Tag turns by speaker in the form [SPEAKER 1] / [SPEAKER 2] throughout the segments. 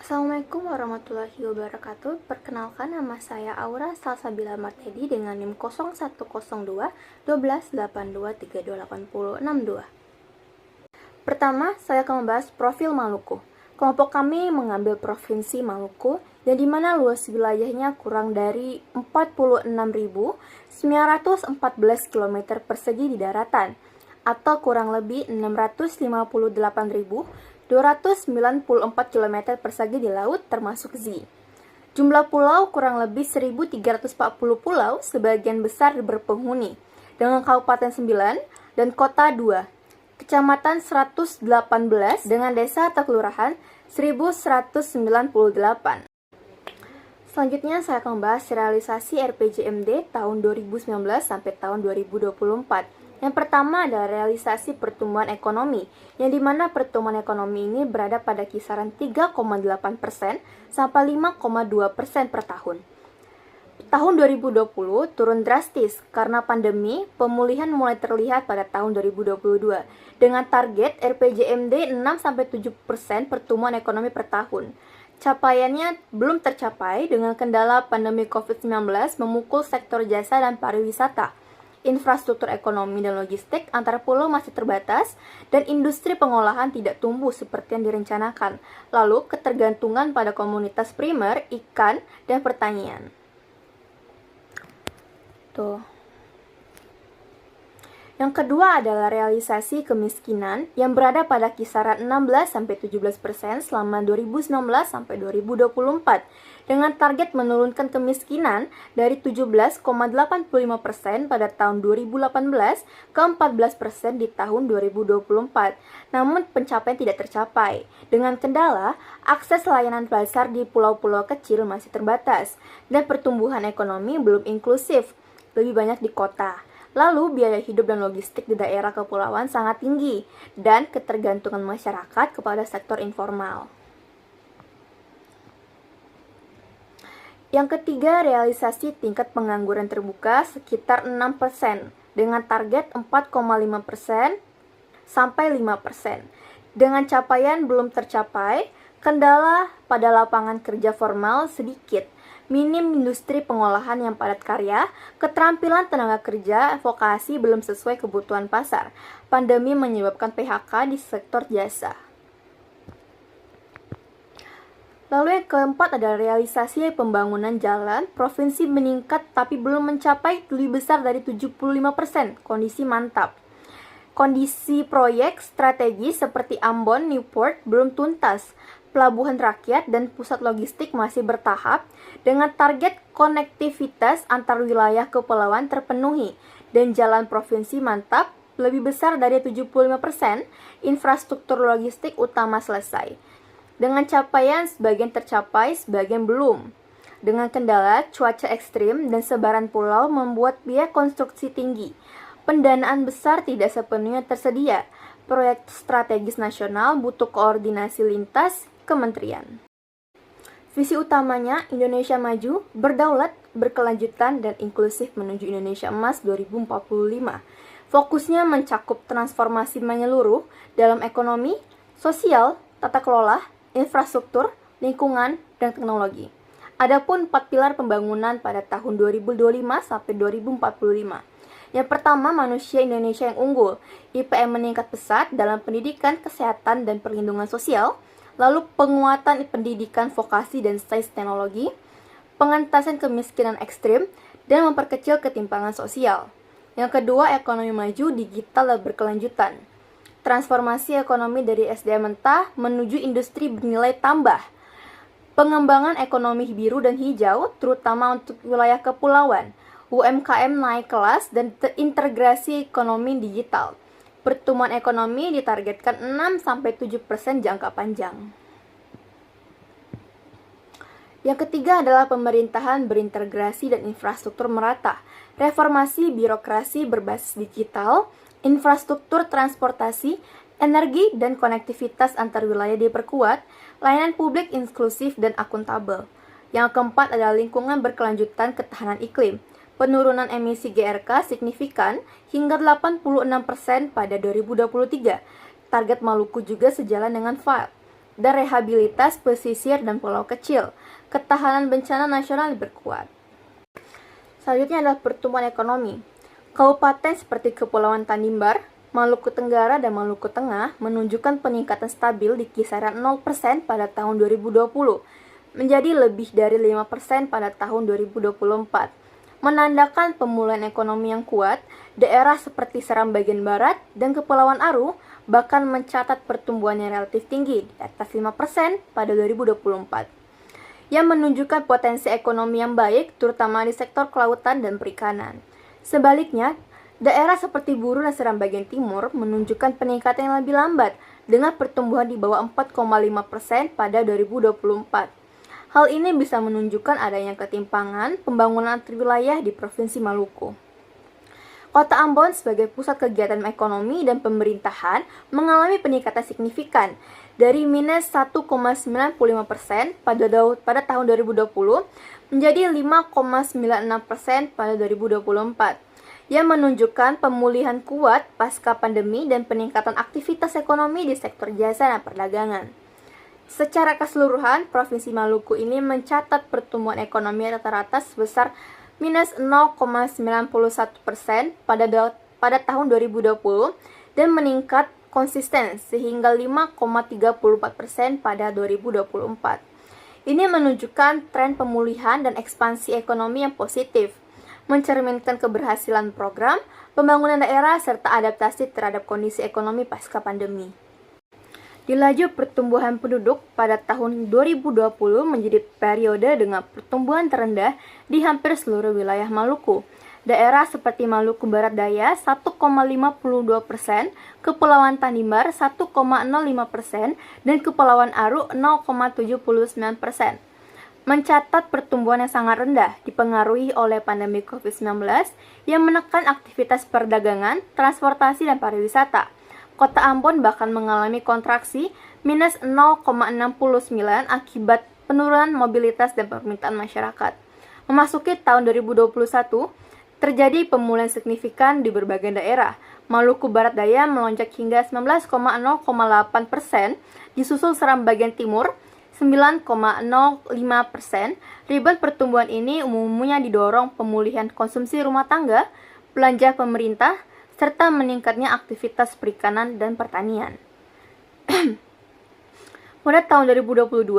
[SPEAKER 1] Assalamualaikum warahmatullahi wabarakatuh. Perkenalkan, nama saya Aura Salsabila Martedi dengan NIM 0102 1282328062. Pertama, saya akan membahas profil Maluku. Kelompok kami mengambil provinsi Maluku yang dimana luas wilayahnya kurang dari 46.914 km persegi di daratan atau kurang lebih 658.294 km persegi di laut termasuk Z. Jumlah pulau kurang lebih 1.340 pulau, sebagian besar berpenghuni, dengan kabupaten 9 dan kota 2, kecamatan 118 dengan desa atau kelurahan 1.198. Selanjutnya saya akan membahas realisasi RPJMD tahun 2019 sampai tahun 2024. Yang pertama adalah realisasi pertumbuhan ekonomi, yang dimana pertumbuhan ekonomi ini berada pada kisaran 3,8% sampai 5,2% per tahun. Tahun 2020 turun drastis karena pandemi, pemulihan mulai terlihat pada tahun 2022 dengan target RPJMD 6-7% pertumbuhan ekonomi per tahun. Capaiannya belum tercapai dengan kendala pandemi COVID-19 memukul sektor jasa dan pariwisata. Infrastruktur ekonomi dan logistik antar pulau masih terbatas dan industri pengolahan tidak tumbuh seperti yang direncanakan. Lalu ketergantungan pada komunitas primer, ikan, dan pertanian. Yang kedua adalah realisasi kemiskinan yang berada pada kisaran 16-17% selama 2019-2024 dengan target menurunkan kemiskinan dari 17,85% pada tahun 2018 ke 14% di tahun 2024. Namun pencapaian tidak tercapai dengan kendala akses layanan dasar di pulau-pulau kecil masih terbatas dan pertumbuhan ekonomi belum inklusif, lebih banyak di kota. Lalu, biaya hidup dan logistik di daerah kepulauan sangat tinggi dan ketergantungan masyarakat kepada sektor informal. Yang ketiga, realisasi tingkat pengangguran terbuka sekitar 6% dengan target 4,5% sampai 5%. Dengan capaian belum tercapai, kendala pada lapangan kerja formal sedikit, minim industri pengolahan yang padat karya, keterampilan tenaga kerja vokasi belum sesuai kebutuhan pasar. Pandemi menyebabkan PHK di sektor jasa. Lalu yang keempat adalah realisasi pembangunan jalan. Provinsi meningkat tapi belum mencapai lebih besar dari 75%, kondisi mantap. Kondisi proyek strategis seperti Ambon, Newport belum tuntas. Pelabuhan rakyat dan pusat logistik masih bertahap dengan target konektivitas antar wilayah kepulauan terpenuhi dan jalan provinsi mantap lebih besar dari 75%, infrastruktur logistik utama selesai. Dengan capaian sebagian tercapai, sebagian belum. Dengan kendala cuaca ekstrim dan sebaran pulau membuat biaya konstruksi tinggi. Pendanaan besar tidak sepenuhnya tersedia. Proyek strategis nasional butuh koordinasi lintas kementerian. Visi utamanya Indonesia maju, berdaulat, berkelanjutan, dan inklusif menuju Indonesia Emas 2045. Fokusnya mencakup transformasi menyeluruh dalam ekonomi, sosial, tata kelola, infrastruktur, lingkungan, dan teknologi. Adapun 4 pilar pembangunan pada tahun 2025 sampai 2045. Yang pertama, manusia Indonesia yang unggul. IPM meningkat pesat dalam pendidikan, kesehatan, dan perlindungan sosial. Lalu penguatan pendidikan vokasi dan sains teknologi, pengentasan kemiskinan ekstrim, dan memperkecil ketimpangan sosial. Yang kedua, ekonomi maju, digital, dan berkelanjutan. Transformasi ekonomi dari SDM mentah menuju industri bernilai tambah. Pengembangan ekonomi biru dan hijau, terutama untuk wilayah kepulauan. UMKM naik kelas dan terintegrasi ekonomi digital. Pertumbuhan ekonomi ditargetkan 6-7% jangka panjang. Yang ketiga adalah pemerintahan berintegrasi dan infrastruktur merata. Reformasi birokrasi berbasis digital, infrastruktur transportasi, energi, dan konektivitas antar wilayah diperkuat, layanan publik inklusif dan akuntabel. Yang keempat adalah lingkungan berkelanjutan ketahanan iklim. Penurunan emisi GRK signifikan hingga 86% pada 2023. Target Maluku juga sejalan dengan FAO. dan rehabilitas pesisir dan pulau kecil. Ketahanan bencana nasional diperkuat. Selanjutnya adalah pertumbuhan ekonomi. Kabupaten seperti Kepulauan Tanimbar, Maluku Tenggara, dan Maluku Tengah menunjukkan peningkatan stabil di kisaran 0% pada tahun 2020, menjadi lebih dari 5% pada tahun 2024. Menandakan pemulihan ekonomi yang kuat, daerah seperti Seram bagian barat dan Kepulauan Aru bahkan mencatat pertumbuhan yang relatif tinggi di atas 5% pada 2024, yang menunjukkan potensi ekonomi yang baik terutama di sektor kelautan dan perikanan. Sebaliknya, daerah seperti Buru dan Seram bagian timur menunjukkan peningkatan yang lebih lambat dengan pertumbuhan di bawah 4,5% pada 2024. Hal ini bisa menunjukkan adanya ketimpangan pembangunan antar wilayah di Provinsi Maluku. Kota Ambon sebagai pusat kegiatan ekonomi dan pemerintahan mengalami peningkatan signifikan dari minus 1,95% pada tahun 2020 menjadi 5,96% pada 2024, yang menunjukkan pemulihan kuat pasca pandemi dan peningkatan aktivitas ekonomi di sektor jasa dan perdagangan. Secara keseluruhan, Provinsi Maluku ini mencatat pertumbuhan ekonomi rata-rata sebesar minus 0,91% pada tahun 2020 dan meningkat konsisten sehingga 5,34% pada 2024. Ini menunjukkan tren pemulihan dan ekspansi ekonomi yang positif, mencerminkan keberhasilan program pembangunan daerah serta adaptasi terhadap kondisi ekonomi pasca pandemi. Di laju pertumbuhan penduduk pada tahun 2020 menjadi periode dengan pertumbuhan terendah di hampir seluruh wilayah Maluku. Daerah seperti Maluku Barat Daya 1,52%, Kepulauan Tanimbar 1,05%, dan Kepulauan Aru 0,79%. Mencatat pertumbuhan yang sangat rendah dipengaruhi oleh pandemi COVID-19 yang menekan aktivitas perdagangan, transportasi, dan pariwisata. Kota Ambon bahkan mengalami kontraksi minus 0,69 akibat penurunan mobilitas dan permintaan masyarakat. Memasuki tahun 2021, terjadi pemulihan signifikan di berbagai daerah. Maluku Barat Daya melonjak hingga 19,08%, disusul Seram bagian timur 9,05%. Rebound pertumbuhan ini umumnya didorong pemulihan konsumsi rumah tangga, belanja pemerintah, serta meningkatnya aktivitas perikanan dan pertanian. Pada tahun 2022,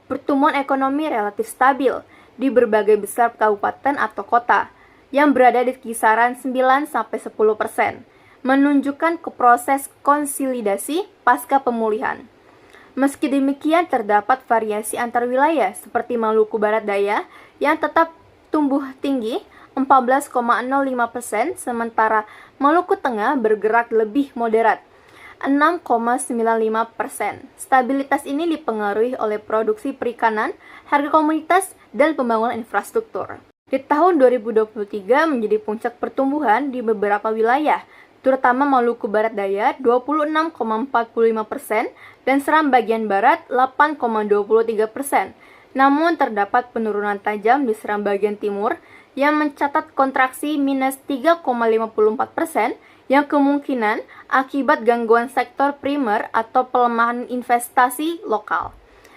[SPEAKER 1] pertumbuhan ekonomi relatif stabil di berbagai besar kabupaten atau kota, yang berada di kisaran 9-10%, menunjukkan ke proses konsolidasi pasca pemulihan. Meski demikian, terdapat variasi antar wilayah seperti Maluku Barat Daya yang tetap tumbuh tinggi 14,05%, sementara Maluku Tengah bergerak lebih moderat 6,95%. Stabilitas ini dipengaruhi oleh produksi perikanan, harga komoditas, dan pembangunan infrastruktur. Di tahun 2023 menjadi puncak pertumbuhan di beberapa wilayah, terutama Maluku Barat Daya 26,45% dan Seram bagian barat 8,23%. Namun terdapat penurunan tajam di Seram bagian timur yang mencatat kontraksi minus 3,54% yang kemungkinan akibat gangguan sektor primer atau pelemahan investasi lokal.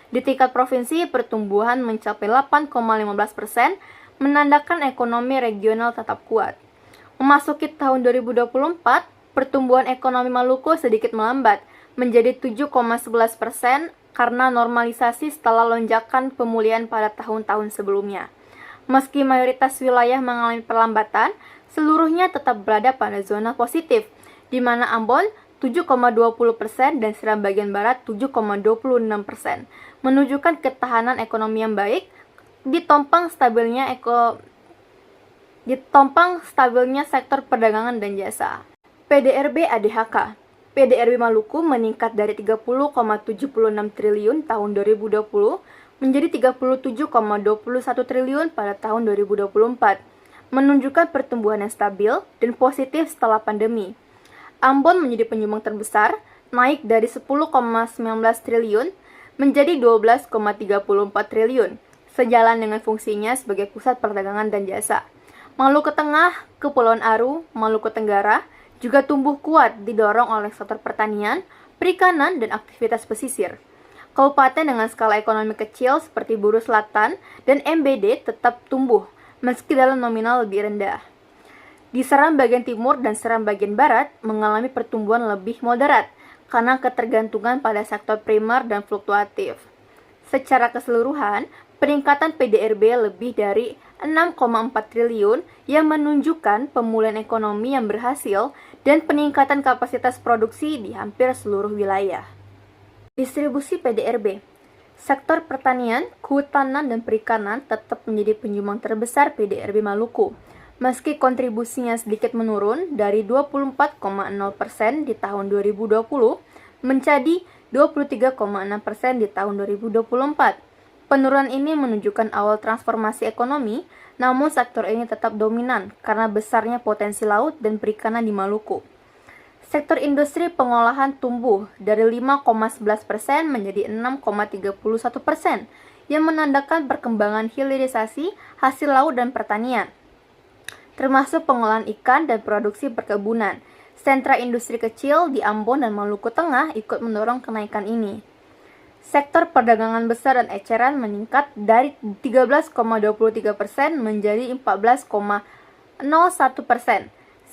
[SPEAKER 1] Di tingkat provinsi, pertumbuhan mencapai 8,15%, menandakan ekonomi regional tetap kuat. Memasuki tahun 2024, pertumbuhan ekonomi Maluku sedikit melambat menjadi 7,11% karena normalisasi setelah lonjakan pemulihan pada tahun-tahun sebelumnya. Meski mayoritas wilayah mengalami perlambatan, seluruhnya tetap berada pada zona positif, di mana Ambon 7,20% dan Seram bagian barat 7,26%, menunjukkan ketahanan ekonomi yang baik, ditopang stabilnya sektor perdagangan dan jasa. PDRB ADHK. PDRB Maluku meningkat dari 30,76 triliun tahun 2020 menjadi 37,21 triliun pada tahun 2024, menunjukkan pertumbuhan yang stabil dan positif setelah pandemi. Ambon menjadi penyumbang terbesar, naik dari 10,19 triliun menjadi 12,34 triliun, sejalan dengan fungsinya sebagai pusat perdagangan dan jasa. Maluku Tengah, Kepulauan Aru, Maluku Tenggara juga tumbuh kuat didorong oleh sektor pertanian, perikanan, dan aktivitas pesisir. Kabupaten dengan skala ekonomi kecil seperti Buru Selatan dan MBD tetap tumbuh, meski dalam nominal lebih rendah. Di Seram bagian timur dan Seram bagian barat mengalami pertumbuhan lebih moderat karena ketergantungan pada sektor primer dan fluktuatif. Secara keseluruhan, peningkatan PDRB lebih dari 6,4 triliun yang menunjukkan pemulihan ekonomi yang berhasil dan peningkatan kapasitas produksi di hampir seluruh wilayah. Distribusi PDRB. Sektor pertanian, kehutanan, dan perikanan tetap menjadi penyumbang terbesar PDRB Maluku. Meski kontribusinya sedikit menurun dari 24,0% di tahun 2020 menjadi 23,6% di tahun 2024. Penurunan ini menunjukkan awal transformasi ekonomi, namun sektor ini tetap dominan karena besarnya potensi laut dan perikanan di Maluku. Sektor industri pengolahan tumbuh dari 5,11% menjadi 6,31%, yang menandakan perkembangan hilirisasi hasil laut dan pertanian, termasuk pengolahan ikan dan produksi perkebunan. Sentra industri kecil di Ambon dan Maluku Tengah ikut mendorong kenaikan ini. Sektor perdagangan besar dan eceran meningkat dari 13,23% menjadi 14,01%.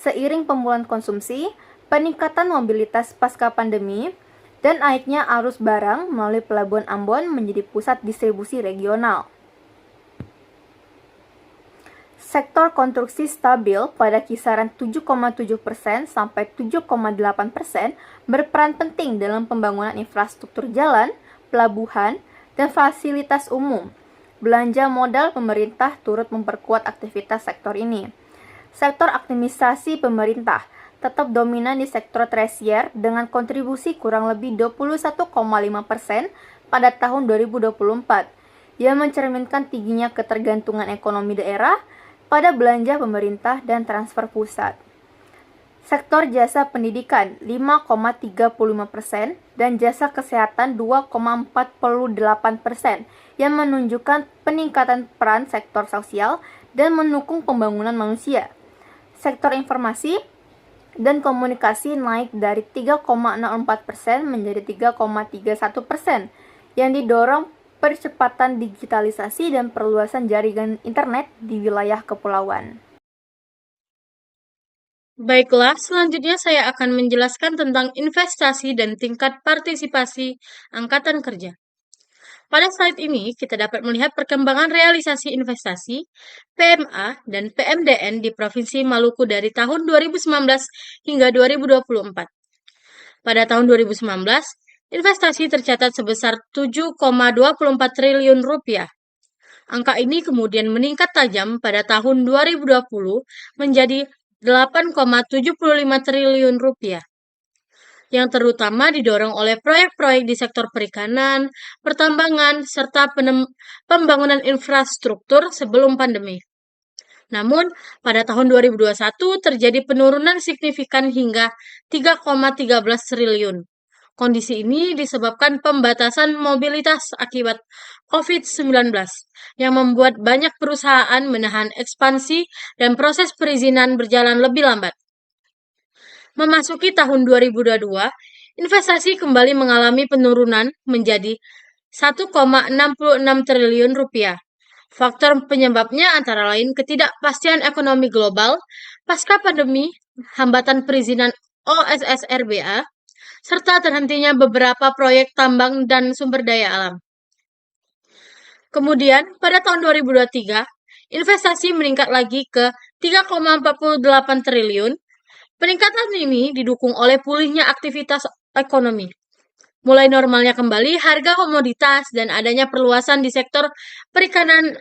[SPEAKER 1] Seiring pemulihan konsumsi, peningkatan mobilitas pasca pandemi, dan naiknya arus barang melalui Pelabuhan Ambon menjadi pusat distribusi regional. Sektor konstruksi stabil pada kisaran 7,7% sampai 7,8%, berperan penting dalam pembangunan infrastruktur jalan, pelabuhan, dan fasilitas umum. Belanja modal pemerintah turut memperkuat aktivitas sektor ini. Sektor administrasi pemerintah tetap dominan di sektor tersier dengan kontribusi kurang lebih 21,5% pada tahun 2024, yang mencerminkan tingginya ketergantungan ekonomi daerah pada belanja pemerintah dan transfer pusat. Sektor jasa pendidikan 5,35% dan jasa kesehatan 2,48%, yang menunjukkan peningkatan peran sektor sosial dan mendukung pembangunan manusia. Sektor informasi dan komunikasi naik dari 3,04% menjadi 3,31%, yang didorong percepatan digitalisasi dan perluasan jaringan internet di wilayah kepulauan.
[SPEAKER 2] Baiklah, selanjutnya saya akan menjelaskan tentang investasi dan tingkat partisipasi Angkatan Kerja. Pada slide ini, kita dapat melihat perkembangan realisasi investasi, PMA, dan PMDN di Provinsi Maluku dari tahun 2019 hingga 2024. Pada tahun 2019, investasi tercatat sebesar 7,24 triliun rupiah. Angka ini kemudian meningkat tajam pada tahun 2020 menjadi 8,75 triliun rupiah, yang terutama didorong oleh proyek-proyek di sektor perikanan, pertambangan, serta pembangunan infrastruktur sebelum pandemi. Namun, pada tahun 2021 terjadi penurunan signifikan hingga 3,13 triliun. Kondisi ini disebabkan pembatasan mobilitas akibat COVID-19 yang membuat banyak perusahaan menahan ekspansi dan proses perizinan berjalan lebih lambat. Memasuki tahun 2022, investasi kembali mengalami penurunan menjadi 1,66 triliun rupiah. Faktor penyebabnya antara lain ketidakpastian ekonomi global pasca pandemi, hambatan perizinan OSSRBA, serta terhentinya beberapa proyek tambang dan sumber daya alam. Kemudian, pada tahun 2023, investasi meningkat lagi ke 3,48 triliun. Peningkatan ini didukung oleh pulihnya aktivitas ekonomi, mulai normalnya kembali harga komoditas, dan adanya perluasan di sektor perikanan,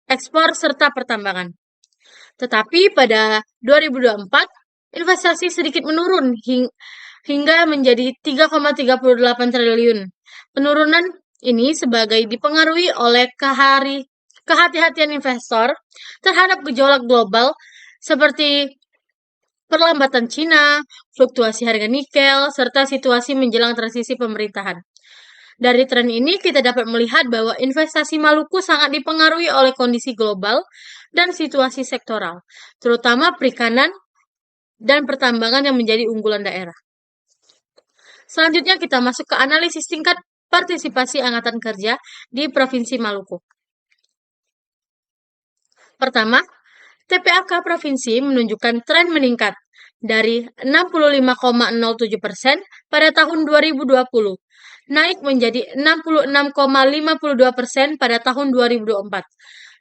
[SPEAKER 2] ekspor, serta pertambangan. Tetapi pada 2024, investasi sedikit menurun hingga menjadi 3,38 triliun. Penurunan ini sebagai dipengaruhi oleh kehati-hatian investor terhadap gejolak global seperti perlambatan Cina, fluktuasi harga nikel, serta situasi menjelang transisi pemerintahan. Dari tren ini kita dapat melihat bahwa investasi Maluku sangat dipengaruhi oleh kondisi global dan situasi sektoral, terutama perikanan dan pertambangan yang menjadi unggulan daerah. Selanjutnya kita masuk ke analisis tingkat partisipasi Angkatan Kerja di Provinsi Maluku. Pertama, TPAK provinsi menunjukkan tren meningkat dari 65,07% pada tahun 2020, naik menjadi 66,52% pada tahun 2024.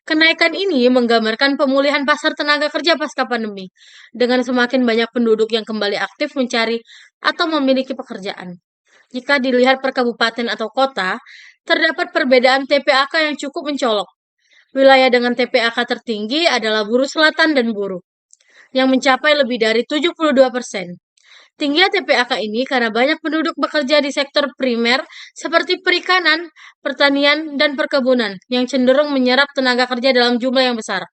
[SPEAKER 2] Kenaikan ini menggambarkan pemulihan pasar tenaga kerja pasca pandemi, dengan semakin banyak penduduk yang kembali aktif mencari atau memiliki pekerjaan. Jika dilihat per kabupaten atau kota, terdapat perbedaan TPAK yang cukup mencolok. Wilayah dengan TPAK tertinggi adalah Buru Selatan dan Buru, yang mencapai lebih dari 72%. Tingginya TPAK ini karena banyak penduduk bekerja di sektor primer seperti perikanan, pertanian, dan perkebunan yang cenderung menyerap tenaga kerja dalam jumlah yang besar.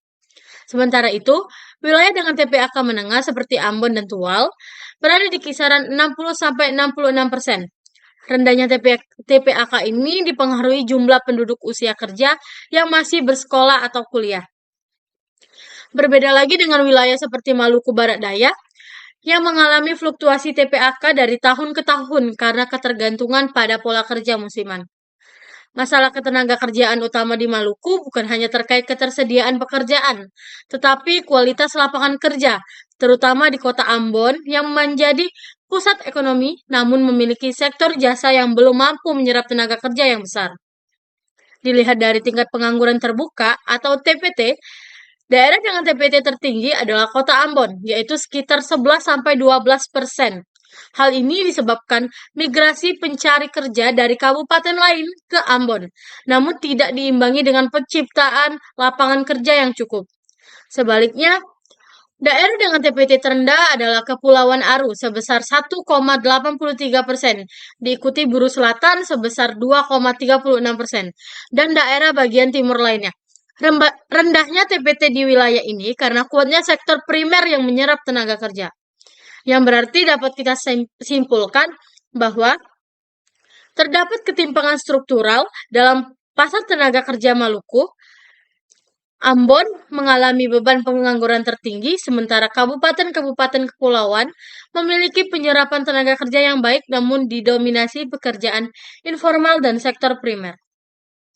[SPEAKER 2] Sementara itu, wilayah dengan TPAK menengah seperti Ambon dan Tual berada di kisaran 60-66%. Rendahnya TPAK ini dipengaruhi jumlah penduduk usia kerja yang masih bersekolah atau kuliah. Berbeda lagi dengan wilayah seperti Maluku Barat Daya, yang mengalami fluktuasi TPAK dari tahun ke tahun karena ketergantungan pada pola kerja musiman. Masalah ketenaga kerjaan utama di Maluku bukan hanya terkait ketersediaan pekerjaan, tetapi kualitas lapangan kerja, terutama di kota Ambon yang menjadi pusat ekonomi namun memiliki sektor jasa yang belum mampu menyerap tenaga kerja yang besar. Dilihat dari tingkat pengangguran terbuka atau TPT, daerah dengan TPT tertinggi adalah kota Ambon, yaitu sekitar 11-12%. Hal ini disebabkan migrasi pencari kerja dari kabupaten lain ke Ambon, namun tidak diimbangi dengan penciptaan lapangan kerja yang cukup. Sebaliknya, daerah dengan TPT terendah adalah Kepulauan Aru sebesar 1,83%, diikuti Buru Selatan sebesar 2,36%, dan daerah bagian timur lainnya. Rendahnya TPT di wilayah ini karena kuatnya sektor primer yang menyerap tenaga kerja. Yang berarti dapat kita simpulkan bahwa terdapat ketimpangan struktural dalam pasar tenaga kerja Maluku. Ambon mengalami beban pengangguran tertinggi, sementara kabupaten-kabupaten kepulauan memiliki penyerapan tenaga kerja yang baik namun didominasi pekerjaan informal dan sektor primer.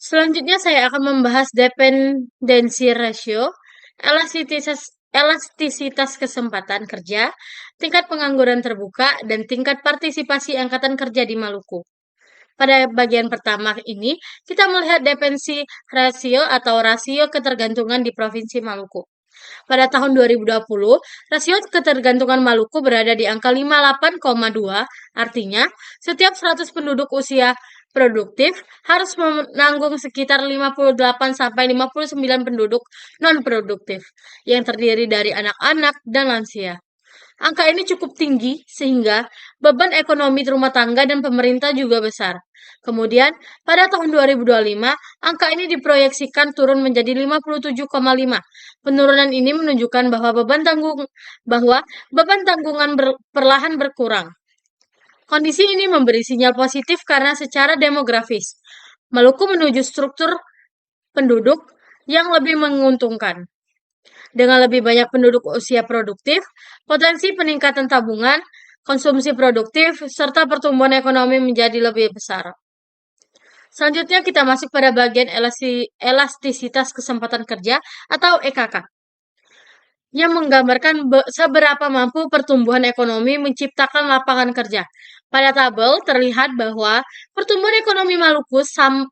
[SPEAKER 2] Selanjutnya saya akan membahas dependensi ratio, elastisitas kesempatan kerja, tingkat pengangguran terbuka, dan tingkat partisipasi angkatan kerja di Maluku. Pada bagian pertama ini, kita melihat dependensi rasio atau rasio ketergantungan di Provinsi Maluku. Pada tahun 2020, rasio ketergantungan Maluku berada di angka 58,2, artinya setiap 100 penduduk usia produktif harus menanggung sekitar 58-59 penduduk non-produktif, yang terdiri dari anak-anak dan lansia. Angka ini cukup tinggi sehingga beban ekonomi rumah tangga dan pemerintah juga besar. Kemudian, pada tahun 2025, angka ini diproyeksikan turun menjadi 57,5. Penurunan ini menunjukkan bahwa beban tanggungan perlahan berkurang. Kondisi ini memberi sinyal positif karena secara demografis, Maluku menuju struktur penduduk yang lebih menguntungkan. Dengan lebih banyak penduduk usia produktif, potensi peningkatan tabungan, konsumsi produktif, serta pertumbuhan ekonomi menjadi lebih besar. Selanjutnya kita masuk pada bagian elastisitas kesempatan kerja atau EKK, yang menggambarkan seberapa mampu pertumbuhan ekonomi menciptakan lapangan kerja. Pada tabel terlihat bahwa pertumbuhan ekonomi Maluku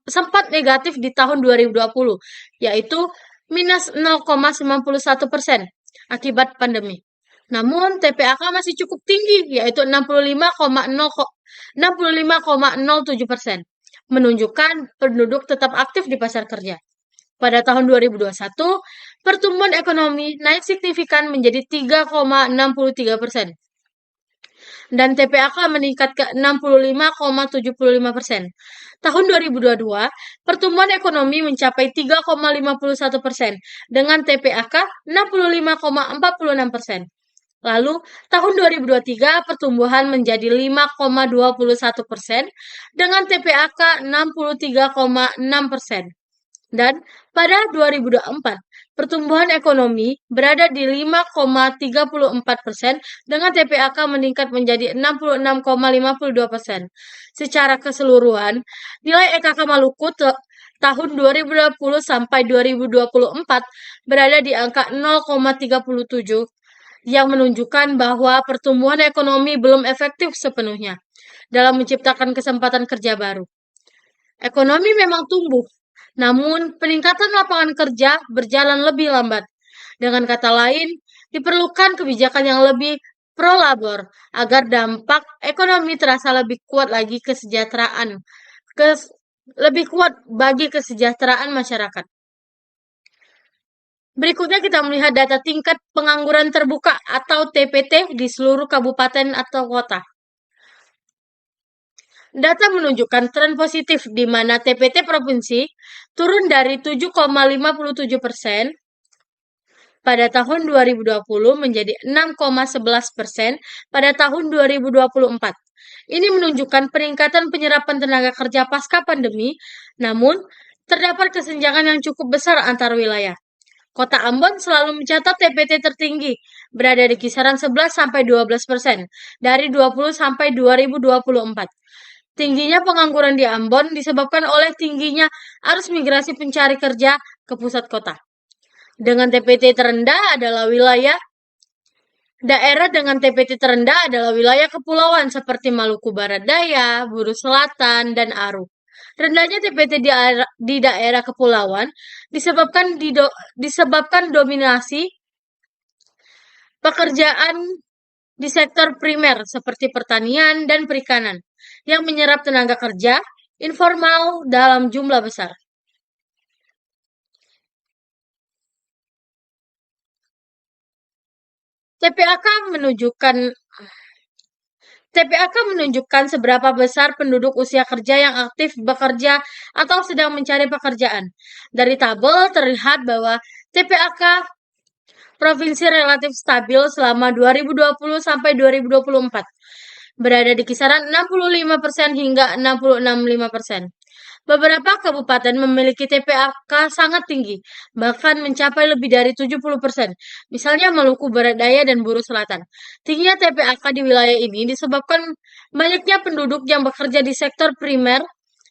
[SPEAKER 2] sempat negatif di tahun 2020, yaitu minus 0,91% akibat pandemi. Namun TPAK masih cukup tinggi, yaitu 65,07%, menunjukkan penduduk tetap aktif di pasar kerja. Pada tahun 2021, pertumbuhan ekonomi naik signifikan menjadi 3,63%. Dan TPAK meningkat ke 65,75%. Tahun 2022, pertumbuhan ekonomi mencapai 3,51% dengan TPAK 65,46%. Lalu, tahun 2023 pertumbuhan menjadi 5,21% dengan TPAK 63,6%. Dan pada 2024, pertumbuhan ekonomi berada di 5,34% dengan TPAK meningkat menjadi 66,52%. Secara keseluruhan, nilai EKK Maluku tahun 2020 sampai 2024 berada di angka 0,37 yang menunjukkan bahwa pertumbuhan ekonomi belum efektif sepenuhnya dalam menciptakan kesempatan kerja baru. Ekonomi memang tumbuh, namun peningkatan lapangan kerja berjalan lebih lambat. Dengan kata lain, diperlukan kebijakan yang lebih pro-labor agar dampak ekonomi terasa lebih kuat bagi kesejahteraan masyarakat. Berikutnya kita melihat data tingkat pengangguran terbuka atau TPT di seluruh kabupaten atau kota. Data menunjukkan tren positif di mana TPT provinsi turun dari 7,57% pada tahun 2020 menjadi 6,11% pada tahun 2024. Ini menunjukkan peningkatan penyerapan tenaga kerja pasca pandemi, namun terdapat kesenjangan yang cukup besar antar wilayah. Kota Ambon selalu mencatat TPT tertinggi, berada di kisaran 11-12% dari 20-2024. Tingginya pengangguran di Ambon disebabkan oleh tingginya arus migrasi pencari kerja ke pusat kota. Dengan TPT terendah adalah daerah dengan TPT terendah adalah wilayah kepulauan seperti Maluku Barat Daya, Buru Selatan, dan Aru. Rendahnya TPT di daerah kepulauan disebabkan dominasi pekerjaan di sektor primer seperti pertanian dan perikanan yang menyerap tenaga kerja informal dalam jumlah besar. TPAK menunjukkan seberapa besar penduduk usia kerja yang aktif bekerja atau sedang mencari pekerjaan. Dari tabel terlihat bahwa TPAK provinsi relatif stabil selama 2020 sampai 2024, berada di kisaran 65% hingga 66,5%. Beberapa kabupaten memiliki TPAK sangat tinggi, bahkan mencapai lebih dari 70%. Misalnya Maluku Barat Daya dan Buru Selatan. Tingginya TPAK di wilayah ini disebabkan banyaknya penduduk yang bekerja di sektor primer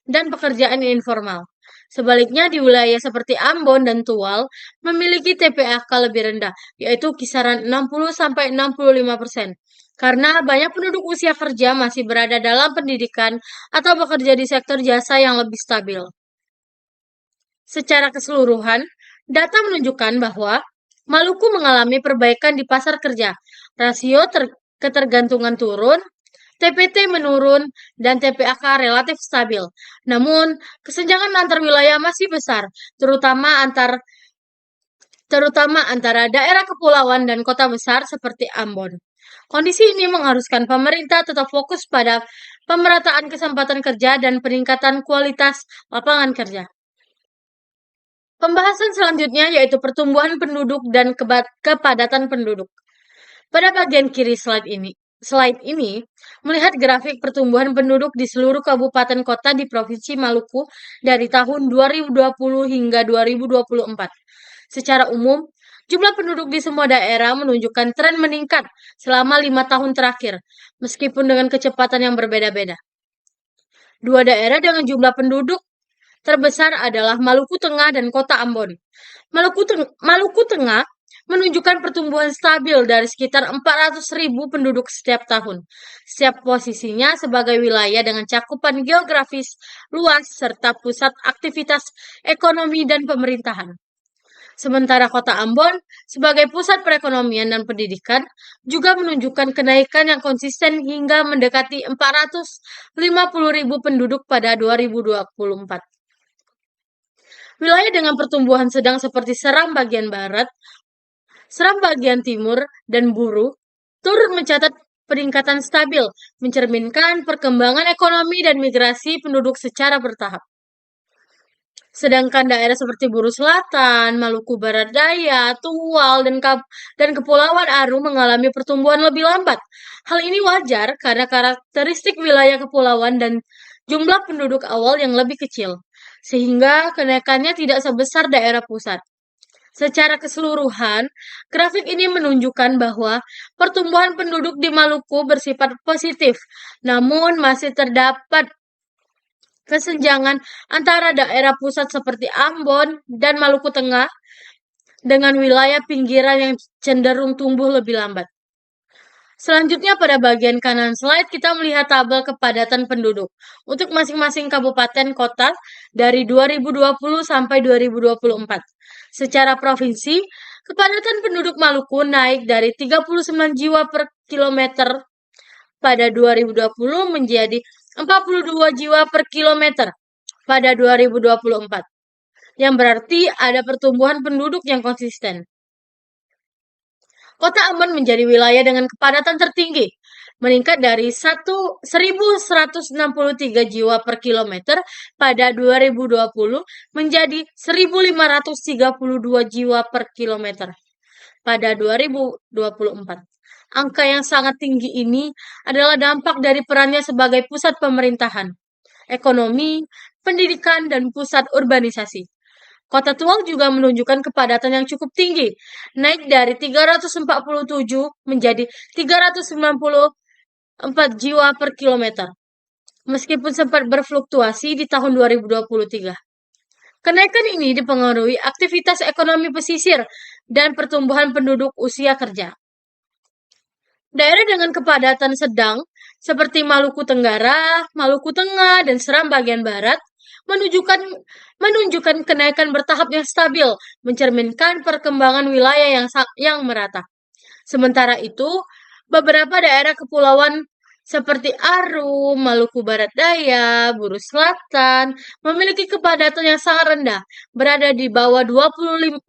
[SPEAKER 2] dan pekerjaan informal. Sebaliknya di wilayah seperti Ambon dan Tual memiliki TPAK lebih rendah, yaitu kisaran 60-65%. Karena banyak penduduk usia kerja masih berada dalam pendidikan atau bekerja di sektor jasa yang lebih stabil. Secara keseluruhan, data menunjukkan bahwa Maluku mengalami perbaikan di pasar kerja. Rasio ketergantungan turun, TPT menurun, dan TPAK relatif stabil. Namun, kesenjangan antar wilayah masih besar, terutama antara daerah kepulauan dan kota besar seperti Ambon. Kondisi ini mengharuskan pemerintah tetap fokus pada pemerataan kesempatan kerja dan peningkatan kualitas lapangan kerja. Pembahasan selanjutnya yaitu pertumbuhan penduduk dan kepadatan penduduk. Pada bagian kiri slide ini melihat grafik pertumbuhan penduduk di seluruh kabupaten kota di Provinsi Maluku dari tahun 2020 hingga 2024. Secara umum, jumlah penduduk di semua daerah menunjukkan tren meningkat selama 5 tahun terakhir, meskipun dengan kecepatan yang berbeda-beda. Dua daerah dengan jumlah penduduk terbesar adalah Maluku Tengah dan Kota Ambon. Maluku Tengah menunjukkan pertumbuhan stabil dari sekitar 400.000 penduduk setiap tahun. Setiap posisinya sebagai wilayah dengan cakupan geografis luas serta pusat aktivitas ekonomi dan pemerintahan. Sementara Kota Ambon sebagai pusat perekonomian dan pendidikan juga menunjukkan kenaikan yang konsisten hingga mendekati 450.000 penduduk pada 2024. Wilayah dengan pertumbuhan sedang seperti Seram bagian barat, Seram bagian timur, dan Buru turut mencatat peningkatan stabil, mencerminkan perkembangan ekonomi dan migrasi penduduk secara bertahap. Sedangkan daerah seperti Buru Selatan, Maluku Barat Daya, Tual, dan Kepulauan Aru mengalami pertumbuhan lebih lambat. Hal ini wajar karena karakteristik wilayah kepulauan dan jumlah penduduk awal yang lebih kecil, sehingga kenaikannya tidak sebesar daerah pusat. Secara keseluruhan, grafik ini menunjukkan bahwa pertumbuhan penduduk di Maluku bersifat positif, namun masih terdapat kesenjangan antara daerah pusat seperti Ambon dan Maluku Tengah dengan wilayah pinggiran yang cenderung tumbuh lebih lambat. Selanjutnya pada bagian kanan slide kita melihat tabel kepadatan penduduk untuk masing-masing kabupaten kota dari 2020 sampai 2024. Secara provinsi, kepadatan penduduk Maluku naik dari 39 jiwa per kilometer pada 2020 menjadi 42 jiwa per kilometer pada 2024, yang berarti ada pertumbuhan penduduk yang konsisten. Kota Ambon menjadi wilayah dengan kepadatan tertinggi, meningkat dari 1.163 jiwa per kilometer pada 2020 menjadi 1.532 jiwa per kilometer pada 2024. Angka yang sangat tinggi ini adalah dampak dari perannya sebagai pusat pemerintahan, ekonomi, pendidikan, dan pusat urbanisasi. Kota Tual juga menunjukkan kepadatan yang cukup tinggi, naik dari 347 menjadi 394 jiwa per kilometer, meskipun sempat berfluktuasi di tahun 2023. Kenaikan ini dipengaruhi aktivitas ekonomi pesisir dan pertumbuhan penduduk usia kerja. Daerah dengan kepadatan sedang, seperti Maluku Tenggara, Maluku Tengah, dan Seram bagian barat, menunjukkan kenaikan bertahap yang stabil, mencerminkan perkembangan wilayah yang merata. Sementara itu, beberapa daerah kepulauan seperti Aru, Maluku Barat Daya, Buru Selatan memiliki kepadatan yang sangat rendah, berada di bawah 25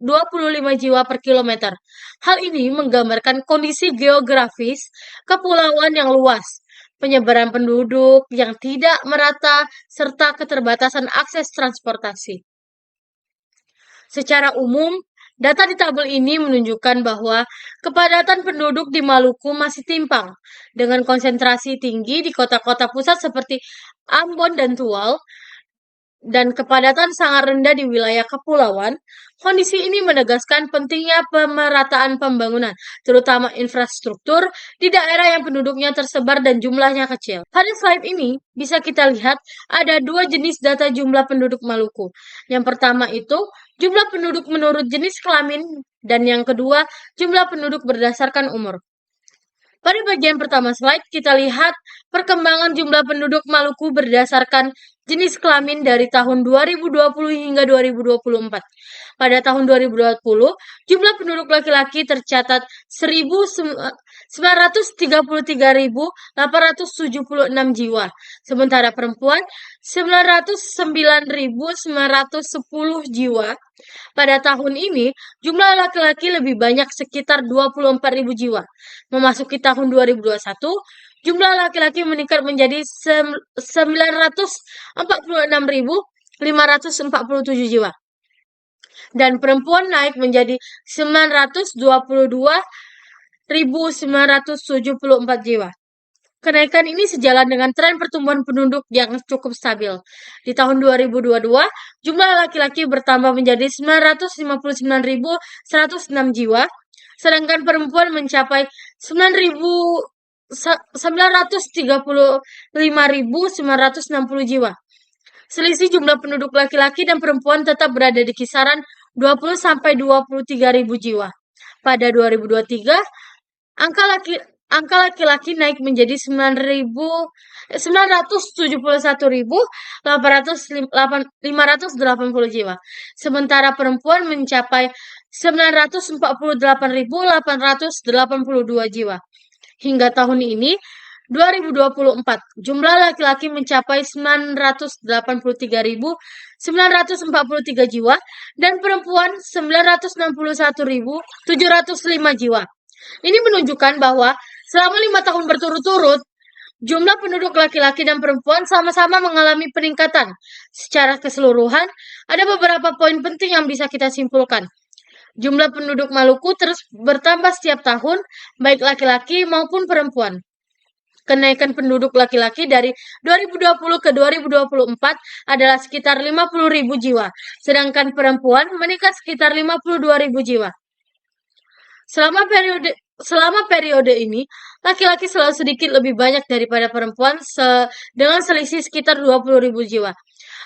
[SPEAKER 2] jiwa per kilometer. Hal ini menggambarkan kondisi geografis kepulauan yang luas, penyebaran penduduk yang tidak merata, serta keterbatasan akses transportasi. Secara umum, data di tabel ini menunjukkan bahwa kepadatan penduduk di Maluku masih timpang, dengan konsentrasi tinggi di kota-kota pusat seperti Ambon dan Tual, dan kepadatan sangat rendah di wilayah kepulauan. Kondisi ini menegaskan pentingnya pemerataan pembangunan, terutama infrastruktur, di daerah yang penduduknya tersebar dan jumlahnya kecil. Pada slide ini, bisa kita lihat ada dua jenis data jumlah penduduk Maluku. Yang pertama itu, jumlah penduduk menurut jenis kelamin, dan yang kedua, jumlah penduduk berdasarkan umur. Pada bagian pertama slide, kita lihat perkembangan jumlah penduduk Maluku berdasarkan jenis kelamin dari tahun 2020 hingga 2024. Pada tahun 2020, jumlah penduduk laki-laki tercatat 933.876 jiwa, sementara perempuan 909.910 jiwa. Pada tahun ini, jumlah laki-laki lebih banyak sekitar 24.000 jiwa. Memasuki tahun 2021, jumlah laki-laki meningkat menjadi 946.547 jiwa. Dan perempuan naik menjadi 922.974 jiwa. Kenaikan ini sejalan dengan tren pertumbuhan penduduk yang cukup stabil. Di tahun 2022, jumlah laki-laki bertambah menjadi 959.106 jiwa, sedangkan perempuan mencapai 935.960 jiwa. Selisih jumlah penduduk laki-laki dan perempuan tetap berada di kisaran 20-23.000 jiwa. Pada 2023, angka laki-laki naik menjadi 971.580 jiwa, sementara perempuan mencapai 948.882 jiwa. Hingga tahun ini, 2024, jumlah laki-laki mencapai 983.943 jiwa dan perempuan 961.705 jiwa. Ini menunjukkan bahwa selama 5 tahun berturut-turut, jumlah penduduk laki-laki dan perempuan sama-sama mengalami peningkatan. Secara keseluruhan, ada beberapa poin penting yang bisa kita simpulkan. Jumlah penduduk Maluku terus bertambah setiap tahun, baik laki-laki maupun perempuan. Kenaikan penduduk laki-laki dari 2020 ke 2024 adalah sekitar 50.000 jiwa, sedangkan perempuan meningkat sekitar 52.000 jiwa. Selama periode ini, laki-laki selalu sedikit lebih banyak daripada perempuan dengan selisih sekitar 20.000 jiwa.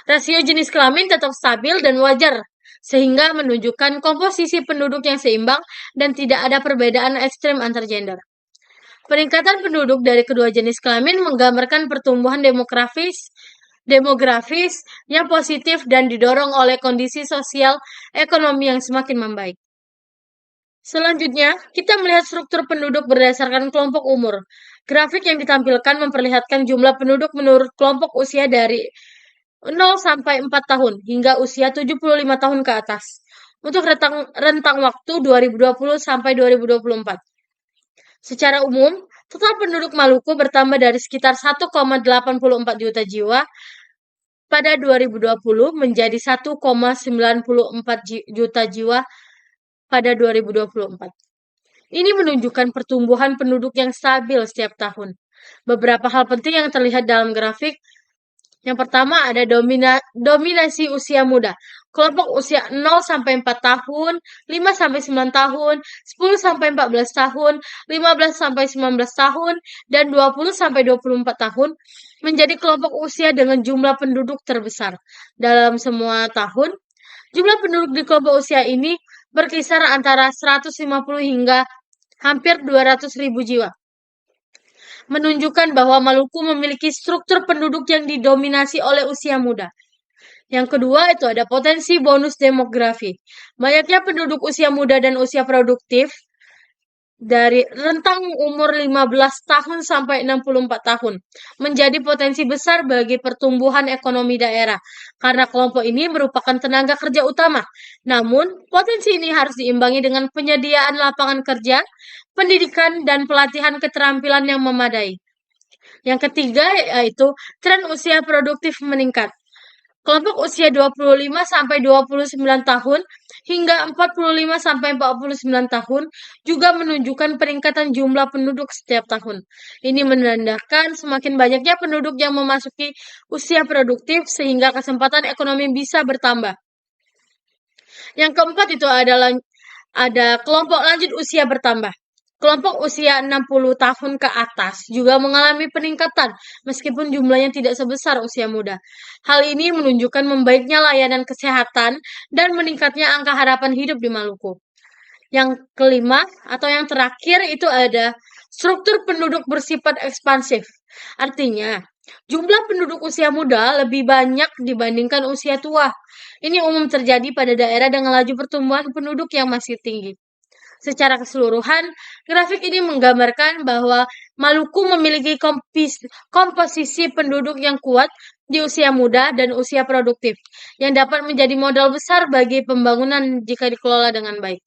[SPEAKER 2] Rasio jenis kelamin tetap stabil dan wajar, sehingga menunjukkan komposisi penduduk yang seimbang dan tidak ada perbedaan ekstrem antar gender. Peningkatan penduduk dari kedua jenis kelamin menggambarkan pertumbuhan demografis yang positif dan didorong oleh kondisi sosial ekonomi yang semakin membaik. Selanjutnya, kita melihat struktur penduduk berdasarkan kelompok umur. Grafik yang ditampilkan memperlihatkan jumlah penduduk menurut kelompok usia dari 0 sampai 4 tahun hingga usia 75 tahun ke atas. Untuk rentang waktu 2020 sampai 2024. Secara umum, total penduduk Maluku bertambah dari sekitar 1,84 juta jiwa pada 2020 menjadi 1,94 juta jiwa pada 2024. Ini menunjukkan pertumbuhan penduduk yang stabil setiap tahun. Beberapa hal penting yang terlihat dalam grafik. Yang pertama ada dominasi usia muda. Kelompok usia 0 sampai 4 tahun, 5 sampai 9 tahun, 10 sampai 14 tahun, 15 sampai 19 tahun, dan 20 sampai 24 tahun menjadi kelompok usia dengan jumlah penduduk terbesar. Dalam semua tahun, jumlah penduduk di kelompok usia ini berkisar antara 150 hingga hampir 200.000 jiwa, menunjukkan bahwa Maluku memiliki struktur penduduk yang didominasi oleh usia muda. Yang kedua itu ada potensi bonus demografi. Banyaknya penduduk usia muda dan usia produktif dari rentang umur 15 tahun sampai 64 tahun menjadi potensi besar bagi pertumbuhan ekonomi daerah karena kelompok ini merupakan tenaga kerja utama. Namun, potensi ini harus diimbangi dengan penyediaan lapangan kerja, pendidikan, dan pelatihan keterampilan yang memadai. Yang ketiga yaitu tren usia produktif meningkat. Kelompok usia 25 sampai 29 tahun hingga 45 sampai 49 tahun juga menunjukkan peningkatan jumlah penduduk setiap tahun. Ini menandakan semakin banyaknya penduduk yang memasuki usia produktif sehingga kesempatan ekonomi bisa bertambah. Yang keempat itu ada kelompok lanjut usia bertambah. Kelompok usia 60 tahun ke atas juga mengalami peningkatan meskipun jumlahnya tidak sebesar usia muda. Hal ini menunjukkan membaiknya layanan kesehatan dan meningkatnya angka harapan hidup di Maluku. Yang kelima atau yang terakhir itu ada struktur penduduk bersifat ekspansif. Artinya, jumlah penduduk usia muda lebih banyak dibandingkan usia tua. Ini umum terjadi pada daerah dengan laju pertumbuhan penduduk yang masih tinggi. Secara keseluruhan, grafik ini menggambarkan bahwa Maluku memiliki komposisi penduduk yang kuat di usia muda dan usia produktif, yang dapat menjadi modal besar bagi pembangunan jika dikelola dengan baik.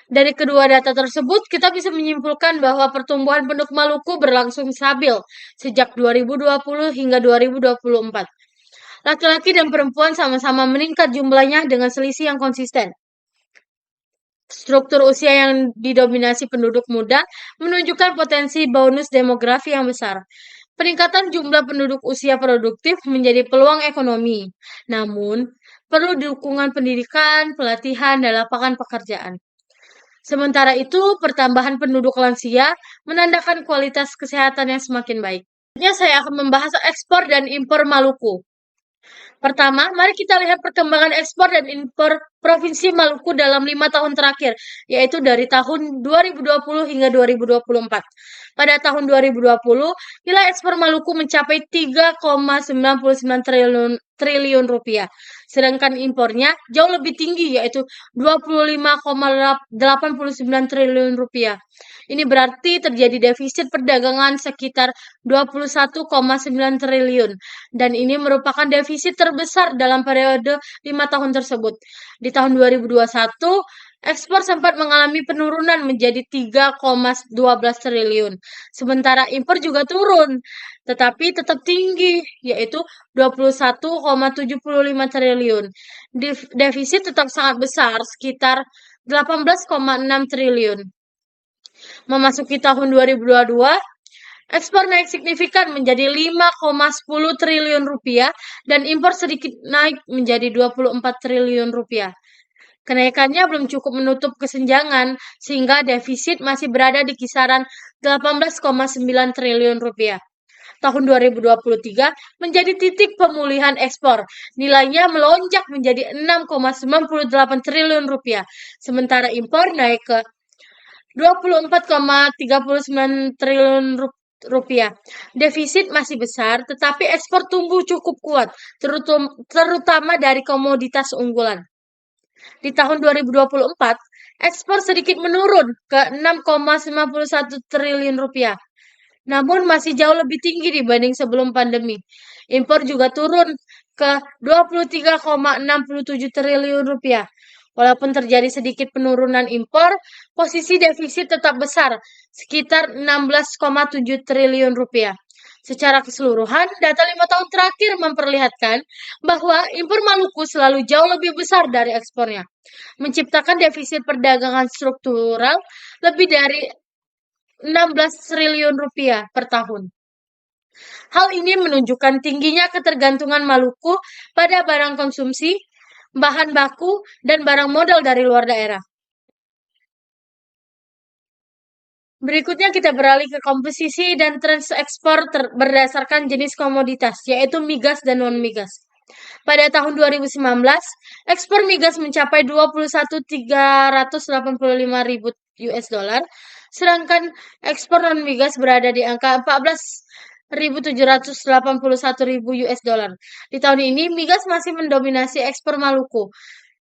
[SPEAKER 2] Dari kedua data tersebut, kita bisa menyimpulkan bahwa pertumbuhan penduduk Maluku berlangsung stabil sejak 2020 hingga 2024. Laki-laki dan perempuan sama-sama meningkat jumlahnya dengan selisih yang konsisten. Struktur usia yang didominasi penduduk muda menunjukkan potensi bonus demografi yang besar. Peningkatan jumlah penduduk usia produktif menjadi peluang ekonomi. Namun, perlu dukungan pendidikan, pelatihan, dan lapangan pekerjaan. Sementara itu, pertambahan penduduk lansia menandakan kualitas kesehatan yang semakin baik. Selanjutnya saya akan membahas ekspor dan impor Maluku. Pertama, mari kita lihat perkembangan ekspor dan impor Provinsi Maluku dalam 5 tahun terakhir, yaitu dari tahun 2020 hingga 2024. Pada tahun 2020, nilai ekspor Maluku mencapai 3,99 triliun rupiah. Sedangkan impornya jauh lebih tinggi, yaitu 25,89 triliun rupiah. Ini berarti terjadi defisit perdagangan sekitar 21,9 triliun. Dan ini merupakan defisit terbesar dalam periode 5 tahun tersebut. Di tahun 2021, ekspor sempat mengalami penurunan menjadi 3,12 triliun. Sementara impor juga turun, tetapi tetap tinggi, yaitu 21,75 triliun. Defisit tetap sangat besar, sekitar 18,6 triliun. Memasuki tahun 2022, Ekspor naik signifikan menjadi 5,10 triliun rupiah dan impor sedikit naik menjadi 24 triliun rupiah. Kenaikannya belum cukup menutup kesenjangan, sehingga defisit masih berada di kisaran 18,9 triliun rupiah. Tahun 2023 menjadi titik pemulihan ekspor. Nilainya melonjak menjadi 6,98 triliun rupiah. Sementara impor naik ke 24,39 triliun rupiah. Defisit masih besar, tetapi ekspor tumbuh cukup kuat, terutama dari komoditas unggulan. Di tahun 2024, ekspor sedikit menurun ke 6,91 triliun rupiah. Namun masih jauh lebih tinggi dibanding sebelum pandemi. Impor juga turun ke 23,67 triliun rupiah. Walaupun terjadi sedikit penurunan impor, posisi defisit tetap besar, sekitar 16,7 triliun rupiah. Secara keseluruhan, data 5 tahun terakhir memperlihatkan bahwa impor Maluku selalu jauh lebih besar dari ekspornya, menciptakan defisit perdagangan struktural lebih dari 16 triliun rupiah per tahun. Hal ini menunjukkan tingginya ketergantungan Maluku pada barang konsumsi, bahan baku, dan barang modal dari luar daerah. Berikutnya kita beralih ke komposisi dan tren ekspor berdasarkan jenis komoditas, yaitu migas dan non-migas. Pada tahun 2019, ekspor migas mencapai 21.385 ribu US dollar, sedangkan ekspor non-migas berada di angka 14.781 ribu US dollar. Di tahun ini, migas masih mendominasi ekspor Maluku.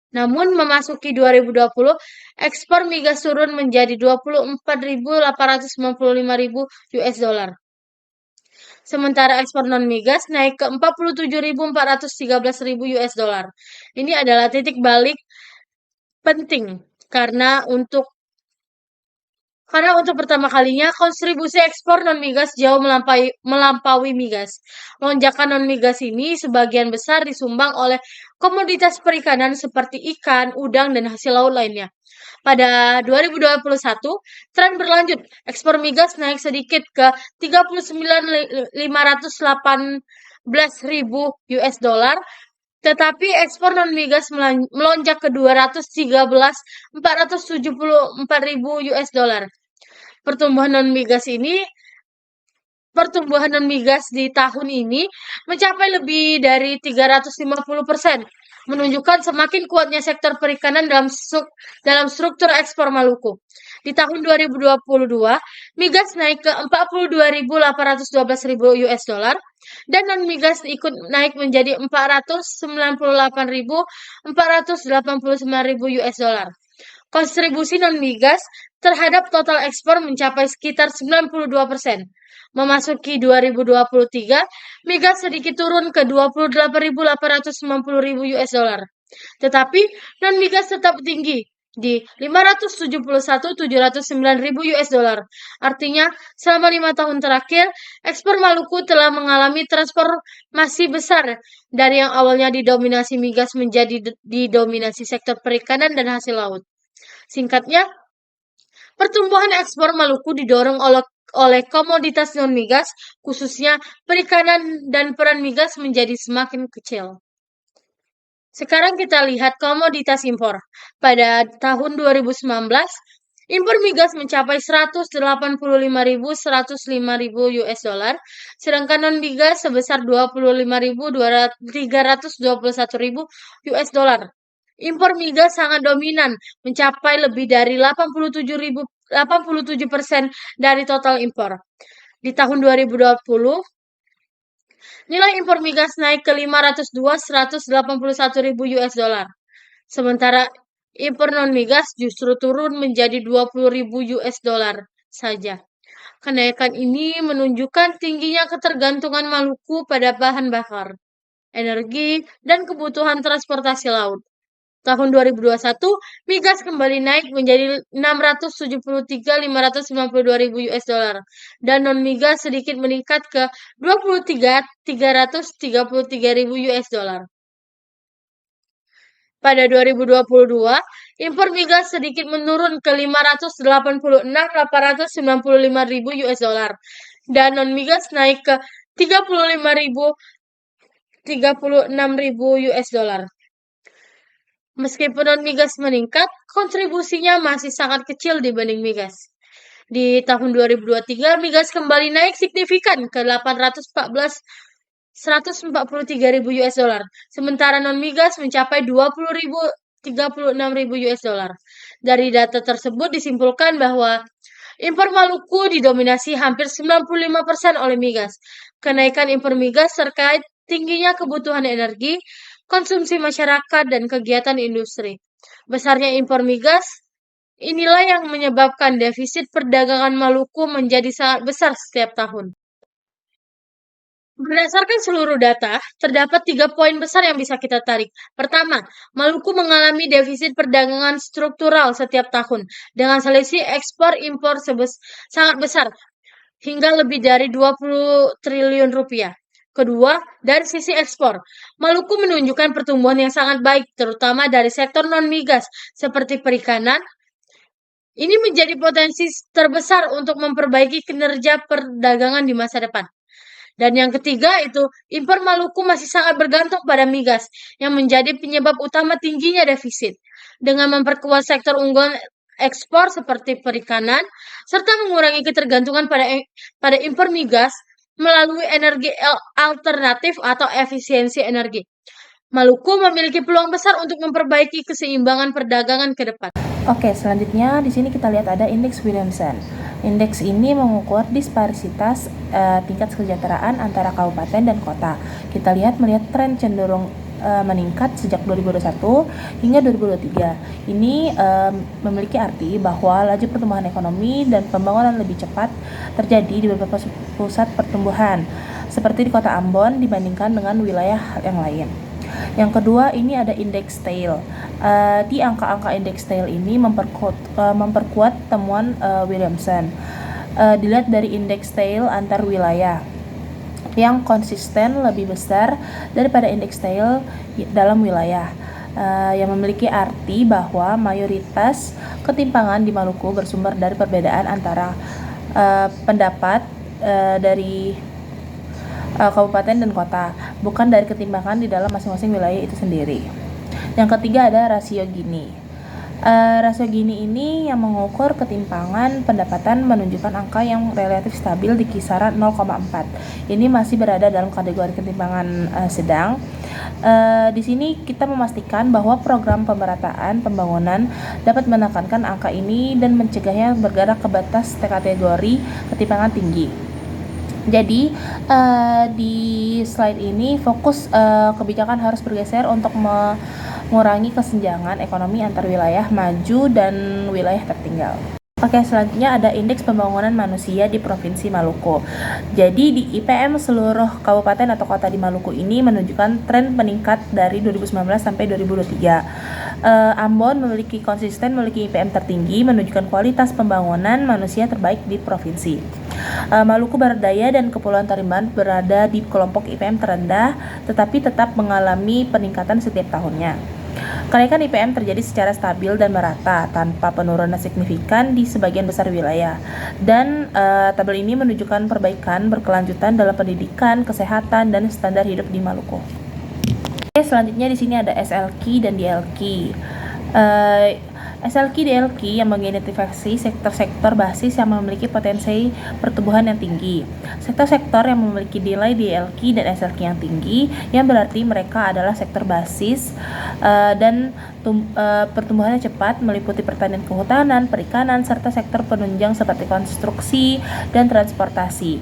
[SPEAKER 2] Namun memasuki 2020, ekspor migas turun menjadi 24.895 ribu US dollar. Sementara ekspor non-migas naik ke 47.413 ribu US dollar. Ini adalah titik balik penting karena untuk pertama kalinya kontribusi ekspor non-migas jauh melampaui migas. Lonjakan non-migas ini sebagian besar disumbang oleh komoditas perikanan seperti ikan, udang, dan hasil laut lainnya. Pada 2021, tren berlanjut. Ekspor migas naik sedikit ke 39.518 ribu US dollar, tetapi ekspor non-migas melonjak ke 213.474 ribu US dollar. Pertumbuhan non-migas di tahun ini mencapai lebih dari 350%, menunjukkan semakin kuatnya sektor perikanan dalam struktur ekspor Maluku. Di tahun 2022, migas naik ke 42.812 ribu US dollar dan non-migas ikut naik menjadi 498.489 ribu US dollar. Kontribusi non-migas terhadap total ekspor mencapai sekitar 92%. Memasuki 2023, migas sedikit turun ke 28.890 ribu US dollar. Tetapi non-migas tetap tinggi di 571.709 ribu US dollar. Artinya, selama 5 tahun terakhir, ekspor Maluku telah mengalami transformasi besar dari yang awalnya didominasi migas menjadi didominasi sektor perikanan dan hasil laut. Singkatnya, pertumbuhan ekspor Maluku didorong oleh komoditas non-migas, khususnya perikanan, dan peran migas menjadi semakin kecil. Sekarang kita lihat komoditas impor. Pada tahun 2019, impor migas mencapai 185.105 US dollar, sedangkan non-migas sebesar 25.321 US dollar. Impor migas sangat dominan, mencapai lebih dari 87% dari total impor. Di tahun 2020, nilai impor migas naik ke 502.181 ribu US dollar. Sementara impor non-migas justru turun menjadi 20 ribu US dollar saja. Kenaikan ini menunjukkan tingginya ketergantungan Maluku pada bahan bakar, energi, dan kebutuhan transportasi laut. Tahun 2021, migas kembali naik menjadi 673.592 ribu US dollar dan non-migas sedikit meningkat ke 23.333 ribu US dollar. Pada 2022, impor migas sedikit menurun ke 586.895 ribu US dollar. dan non-migas naik ke 36.000 US dollar. Meskipun non-migas meningkat, kontribusinya masih sangat kecil dibanding migas. Di tahun 2023, migas kembali naik signifikan ke 143.000 US dollar, sementara non-migas mencapai 36.000 US dollar. Dari data tersebut disimpulkan bahwa impor Maluku didominasi hampir 95% oleh migas. Kenaikan impor migas terkait tingginya kebutuhan energi, konsumsi masyarakat, dan kegiatan industri. Besarnya impor migas inilah yang menyebabkan defisit perdagangan Maluku menjadi sangat besar setiap tahun. Berdasarkan seluruh data, terdapat 3 poin besar yang bisa kita tarik. Pertama, Maluku mengalami defisit perdagangan struktural setiap tahun dengan selisih ekspor-impor sangat besar, hingga lebih dari 20 triliun rupiah. Kedua, dari sisi ekspor, Maluku menunjukkan pertumbuhan yang sangat baik, terutama dari sektor non-migas seperti perikanan. Ini menjadi potensi terbesar untuk memperbaiki kinerja perdagangan di masa depan. Dan yang ketiga itu, impor Maluku masih sangat bergantung pada migas, yang menjadi penyebab utama tingginya defisit. Dengan memperkuat sektor unggulan ekspor seperti perikanan, serta mengurangi ketergantungan pada impor migas melalui energi alternatif atau efisiensi energi. Maluku memiliki peluang besar untuk memperbaiki keseimbangan perdagangan ke depan.
[SPEAKER 3] Oke, selanjutnya di sini kita lihat ada indeks Williamson. Indeks ini mengukur disparitas tingkat kesejahteraan antara kabupaten dan kota. Kita melihat tren cenderung meningkat sejak 2021 hingga 2023. Ini memiliki arti bahwa laju pertumbuhan ekonomi dan pembangunan lebih cepat terjadi di beberapa pusat pertumbuhan, seperti di kota Ambon dibandingkan dengan wilayah yang lain. Yang kedua, ini ada indeks TAIL. Di angka-angka indeks TAIL ini memperkuat temuan Williamson. Dilihat dari indeks TAIL antar wilayah yang konsisten lebih besar daripada indeks TAIL dalam wilayah, yang memiliki arti bahwa mayoritas ketimpangan di Maluku bersumber dari perbedaan antara pendapat dari kabupaten dan kota, bukan dari ketimpangan di dalam masing-masing wilayah itu sendiri. Yang ketiga ada rasio Gini. Rasio Gini ini yang mengukur ketimpangan pendapatan, menunjukkan angka yang relatif stabil di kisaran 0,4. Ini masih berada dalam kategori ketimpangan sedang. Di sini kita memastikan bahwa program pemerataan pembangunan dapat menekankan angka ini dan mencegahnya bergerak ke batas kategori ketimpangan tinggi. Jadi di slide ini fokus kebijakan harus bergeser untuk mengurangi kesenjangan ekonomi antar wilayah maju dan wilayah tertinggal. Oke, selanjutnya ada indeks pembangunan manusia di Provinsi Maluku. Jadi di IPM seluruh kabupaten atau kota di Maluku ini menunjukkan tren meningkat dari 2019 sampai 2023. Ambon memiliki IPM tertinggi, menunjukkan kualitas pembangunan manusia terbaik di provinsi. Maluku Barat Daya dan Kepulauan Tarimban berada di kelompok IPM terendah, tetapi tetap mengalami peningkatan setiap tahunnya. Kenaikan IPM terjadi secara stabil dan merata, tanpa penurunan signifikan di sebagian besar wilayah. Dan tabel ini menunjukkan perbaikan berkelanjutan dalam pendidikan, kesehatan, dan standar hidup di Maluku. Oke, selanjutnya di sini ada SLQ dan DLQ. SLQ DLQ yang mengidentifikasi sektor-sektor basis yang memiliki potensi pertumbuhan yang tinggi. Sektor-sektor yang memiliki nilai DLQ dan SLQ yang tinggi, yang berarti mereka adalah sektor basis dan pertumbuhannya cepat, meliputi pertanian kehutanan, perikanan, serta sektor penunjang seperti konstruksi dan transportasi,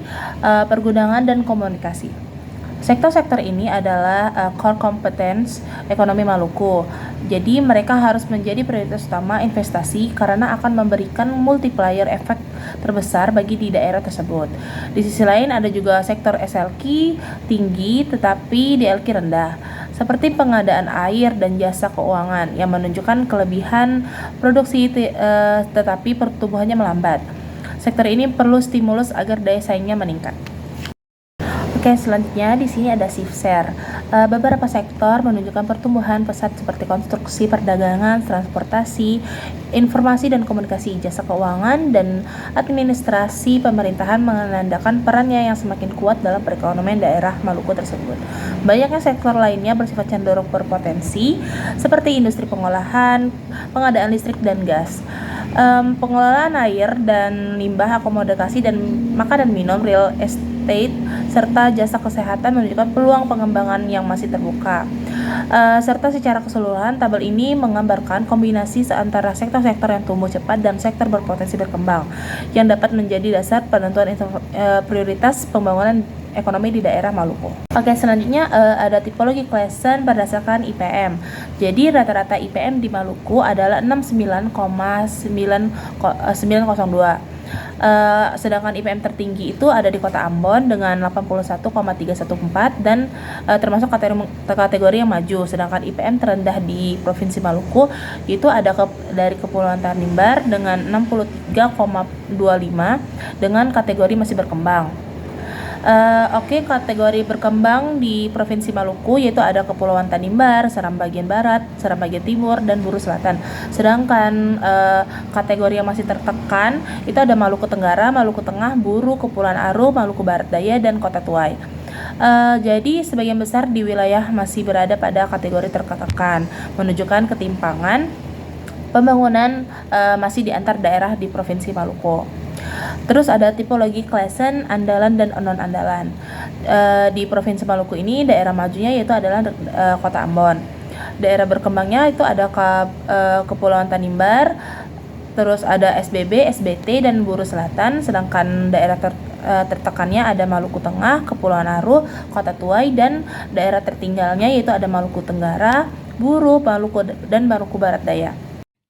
[SPEAKER 3] pergudangan dan komunikasi. Sektor-sektor ini adalah core competence ekonomi Maluku. Jadi mereka harus menjadi prioritas utama investasi karena akan memberikan multiplier efek terbesar bagi di daerah tersebut. Di sisi lain ada juga sektor SLQ tinggi tetapi DLQ rendah, seperti pengadaan air dan jasa keuangan yang menunjukkan kelebihan produksi tetapi pertumbuhannya melambat. Sektor ini perlu stimulus agar daya saingnya meningkat. Oke, selanjutnya di sini ada shift share. Beberapa sektor menunjukkan pertumbuhan pesat seperti konstruksi, perdagangan, transportasi, informasi dan komunikasi, jasa keuangan, dan administrasi pemerintahan menandakan perannya yang semakin kuat dalam perekonomian daerah Maluku tersebut. Banyaknya sektor lainnya bersifat cenderung berpotensi, seperti industri pengolahan, pengadaan listrik dan gas, pengelolaan air dan limbah, akomodasi dan makan dan minum, real estate, serta jasa kesehatan menunjukkan peluang pengembangan yang masih terbuka. Serta secara keseluruhan, tabel ini menggambarkan kombinasi antara sektor-sektor yang tumbuh cepat dan sektor berpotensi berkembang, yang dapat menjadi dasar penentuan prioritas pembangunan ekonomi di daerah Maluku. Oke, selanjutnya ada tipologi Claassen berdasarkan IPM. Jadi rata-rata IPM di Maluku adalah 69,902. Sedangkan IPM tertinggi itu ada di Kota Ambon dengan 81,314 dan termasuk kategori yang maju. Sedangkan IPM terendah di Provinsi Maluku itu ada dari Kepulauan Tanimbar dengan 63,25 dengan kategori masih berkembang. Kategori berkembang di Provinsi Maluku yaitu ada Kepulauan Tanimbar, Seram bagian barat, Seram bagian timur, dan Buru Selatan. Sedangkan kategori yang masih tertekan itu ada Maluku Tenggara, Maluku Tengah, Buru, Kepulauan Aru, Maluku Barat Daya, dan Kota Tuai. Jadi sebagian besar di wilayah masih berada pada kategori tertekan, menunjukkan ketimpangan pembangunan masih di antar daerah di Provinsi Maluku. Terus ada tipologi Claassen andalan dan non-andalan. Di Provinsi Maluku ini daerah majunya yaitu adalah Kota Ambon. Daerah berkembangnya itu ada Kepulauan Tanimbar, terus ada SBB, SBT, dan Buru Selatan. Sedangkan daerah tertekannya ada Maluku Tengah, Kepulauan Aru, Kota Tuai, dan daerah tertinggalnya yaitu ada Maluku Tenggara, Buru, Maluku, dan Maluku Barat Daya.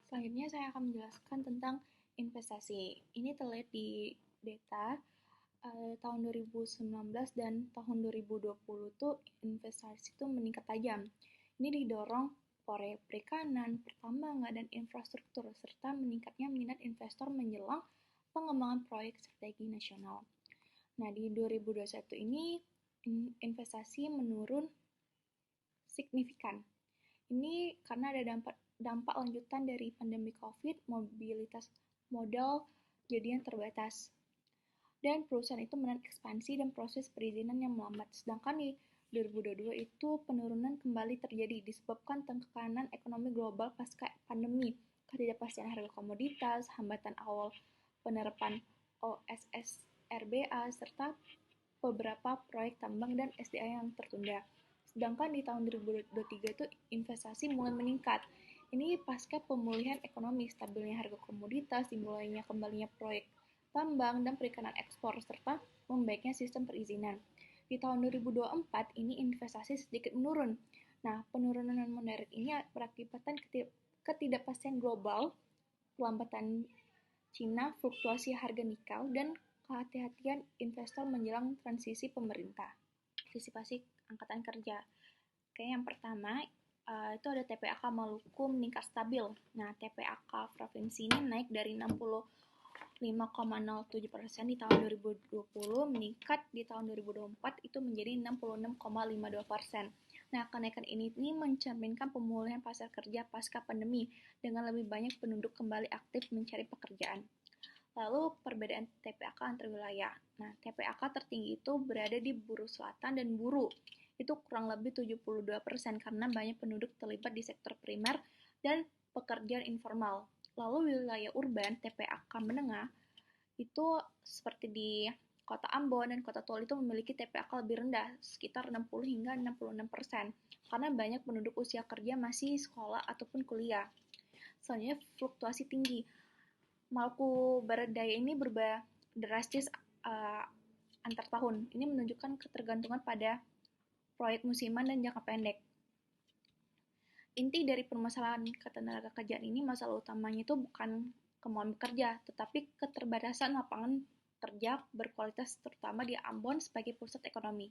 [SPEAKER 1] Selanjutnya saya akan menjelaskan tentang investasi. Ini terlihat di data tahun 2019 dan tahun 2020 tuh investasi itu meningkat tajam. Ini didorong oleh perikanan, pertambangan, dan infrastruktur, serta meningkatnya minat investor menjelang pengembangan proyek strategi nasional. Nah, di 2021 ini investasi menurun signifikan. Ini karena ada dampak lanjutan dari pandemi COVID, mobilitas modal jadi yang terbatas. Dan perusahaan itu menahan ekspansi dan proses perizinan yang melambat. Sedangkan di 2022 itu penurunan kembali terjadi disebabkan tekanan ekonomi global pasca pandemi, ketidakpastian harga komoditas, hambatan awal penerapan OSSRBA, serta beberapa proyek tambang dan SDA yang tertunda. Sedangkan di tahun 2023 itu investasi mulai meningkat. Ini pasca pemulihan ekonomi, stabilnya harga komoditas, dimulainya kembalinya proyek tambang dan perikanan ekspor, serta membaiknya sistem perizinan. Di tahun 2024 ini investasi sedikit menurun. Nah, penurunan moderat ini berakibatkan ketidakpastian global, pelambatan Cina, fluktuasi harga nikel, dan kehati-hatian investor menjelang transisi pemerintah. Antisipasi angkatan kerja. Oke, yang pertama itu ada TPAK Maluku meningkat stabil. Nah, TPAK provinsi ini naik dari 65,07% di tahun 2020 meningkat di tahun 2024 itu menjadi 66,52%. Nah, kenaikan ini mencerminkan pemulihan pasar kerja pasca pandemi dengan lebih banyak penduduk kembali aktif mencari pekerjaan. Lalu perbedaan TPAK antar wilayah. Nah, TPAK tertinggi itu berada di Buru Selatan dan Buru. Itu kurang lebih 72% karena banyak penduduk terlibat di sektor primer dan pekerjaan informal. Lalu wilayah urban TPAK menengah itu seperti di Kota Ambon dan Kota Tuai itu memiliki TPAK lebih rendah, sekitar 60 hingga 66%, karena banyak penduduk usia kerja masih sekolah ataupun kuliah. Selanjutnya fluktuasi tinggi. Maluku Barat Daya ini berubah drastis antar tahun. Ini menunjukkan ketergantungan pada proyek musiman dan jangka pendek. Inti dari permasalahan ketenaga kerjaan ini, masalah utamanya itu bukan kemauan bekerja, tetapi keterbatasan lapangan kerja berkualitas terutama di Ambon sebagai pusat ekonomi.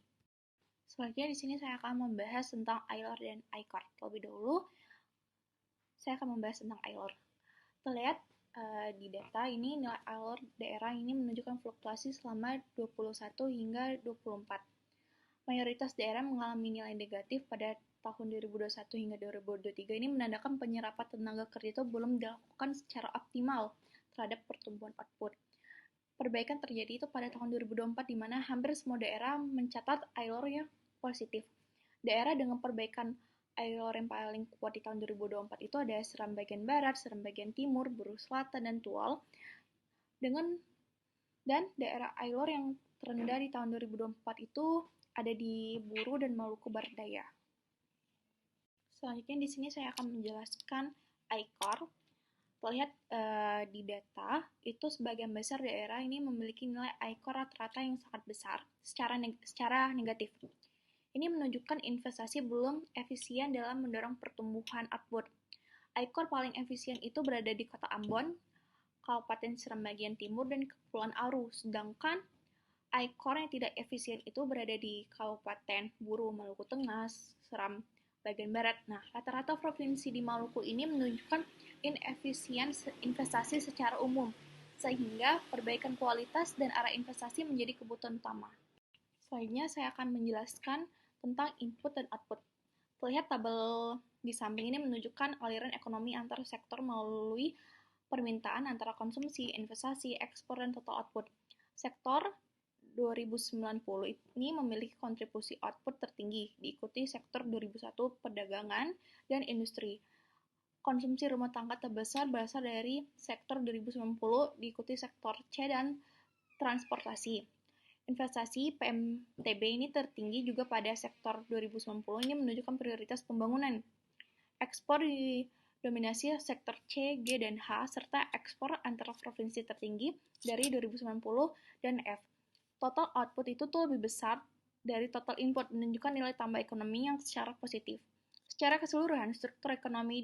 [SPEAKER 1] Selanjutnya di sini saya akan membahas tentang ILOR dan ICAR. Terlebih dahulu, saya akan membahas tentang ILOR. Terlihat di data ini nilai ILOR daerah ini menunjukkan fluktuasi selama 21 hingga 24. mayoritas daerah mengalami nilai negatif pada tahun 2021 hingga 2023. Ini menandakan penyerapan tenaga kerja itu belum dilakukan secara optimal terhadap pertumbuhan output. Perbaikan terjadi itu pada tahun 2024 di mana hampir semua daerah mencatat ILOR yang positif. Daerah dengan perbaikan ILOR yang paling kuat di tahun 2024 itu ada Seram bagian barat, Seram bagian timur, Buru Selatan, dan Tual. Dan daerah ILOR yang terendah di tahun 2024 itu ada di Buru dan Maluku Barat Daya. Selanjutnya di sini saya akan menjelaskan ICOR. Terlihat di data, itu sebagian besar daerah ini memiliki nilai ICOR rata-rata yang sangat besar secara negatif. Ini menunjukkan investasi belum efisien dalam mendorong pertumbuhan output. ICOR paling efisien itu berada di Kota Ambon, Kabupaten Seram bagian timur, dan Kepulauan Aru, sedangkan ICOR yang tidak efisien itu berada di Kabupaten Buru, Maluku Tengah, Seram bagian barat. Nah, rata-rata provinsi di Maluku ini menunjukkan inefisien investasi secara umum, sehingga perbaikan kualitas dan arah investasi menjadi kebutuhan utama. Selanjutnya saya akan menjelaskan tentang input dan output. Terlihat tabel di samping ini menunjukkan aliran ekonomi antar sektor melalui permintaan antara konsumsi, investasi, ekspor, dan total output. Sektor 2090 ini memiliki kontribusi output tertinggi, diikuti sektor 2001 perdagangan dan industri. Konsumsi rumah tangga terbesar berasal dari sektor 2090, diikuti sektor C dan transportasi. Investasi PMTB ini tertinggi juga pada sektor 2090, ini menunjukkan prioritas pembangunan. Ekspor didominasi sektor C, G, dan H, serta ekspor antar provinsi tertinggi dari 2090 dan F. Total output itu tuh lebih besar dari total input, menunjukkan nilai tambah ekonomi yang secara positif. Secara keseluruhan, struktur ekonomi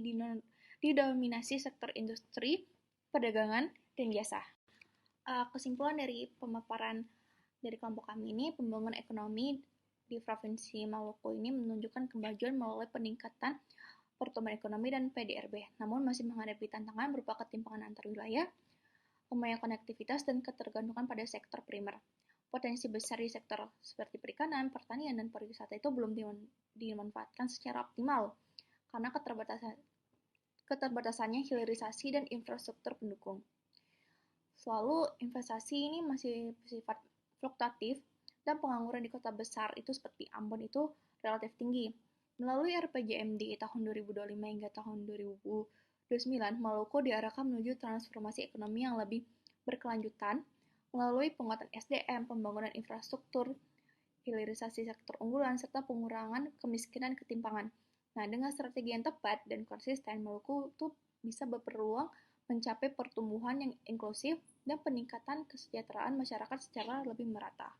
[SPEAKER 1] didominasi sektor industri, perdagangan, dan jasa. Kesimpulan dari pemaparan dari kelompok kami ini, pembangunan ekonomi di Provinsi Maluku ini menunjukkan kemajuan melalui peningkatan pertumbuhan ekonomi dan PDRB, namun masih menghadapi tantangan berupa ketimpangan antar wilayah, lemahnya konektivitas, dan ketergantungan pada sektor primer. Potensi besar di sektor seperti perikanan, pertanian, dan pariwisata itu belum dimanfaatkan secara optimal karena keterbatasannya hilirisasi dan infrastruktur pendukung. Selalu investasi ini masih bersifat fluktuatif dan pengangguran di kota besar itu seperti Ambon itu relatif tinggi. Melalui RPJMD tahun 2025 hingga tahun 2029, Maluku diarahkan menuju transformasi ekonomi yang lebih berkelanjutan melalui penguatan SDM, pembangunan infrastruktur, hilirisasi sektor unggulan, serta pengurangan kemiskinan ketimpangan. Nah, dengan strategi yang tepat dan konsisten, Maluku itu bisa berpeluang mencapai pertumbuhan yang inklusif dan peningkatan kesejahteraan masyarakat secara lebih merata.